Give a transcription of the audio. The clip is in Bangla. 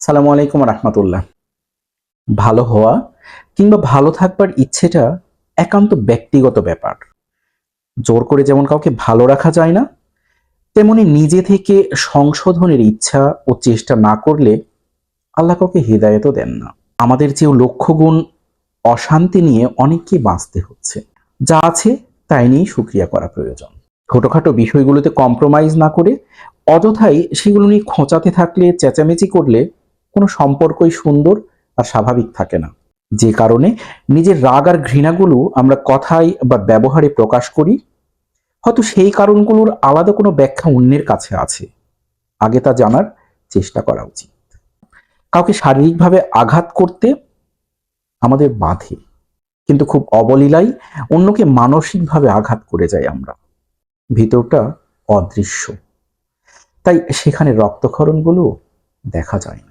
সালামু আলাইকুম রহমতুল্লাহ। ভালো হওয়া কিংবা ভালো থাকবার ইচ্ছেটা একান্ত ব্যক্তিগত ব্যাপার। জোর করে যেমন কাউকে ভালো রাখা যায় না, তেমনি নিজে থেকে সংশোধনের ইচ্ছা ও চেষ্টা না করলে আল্লাহ কাউকে হৃদায়তও দেন না। আমাদের যে লক্ষ্যগুণ অশান্তি নিয়ে অনেককেই বাঁচতে হচ্ছে। যা আছে তাই নিয়েই শুকরিয়া করা প্রয়োজন। ছোটখাটো বিষয়গুলোতে কম্প্রোমাইজ না করে অযথাই সেগুলো নিয়ে খোঁচাতে থাকলে, চেঁচামেচি করলে কোনো সম্পর্কই সুন্দর আর স্বাভাবিক থাকে না। যে কারণে নিজের রাগ আর ঘৃণাগুলো আমরা কথায় বা ব্যবহারে প্রকাশ করি, হয়তো সেই কারণগুলোর আলাদা কোনো ব্যাখ্যা অন্যের কাছে আছে। আগে তা জানার চেষ্টা করা উচিত। কাউকে শারীরিকভাবে আঘাত করতে আমাদের বাধে, কিন্তু খুব অবলীলায় অন্যকে মানসিকভাবে আঘাত করে যাই আমরা। ভিতরটা অদৃশ্য, তাই সেখানে রক্তক্ষরণগুলো দেখা যায় না।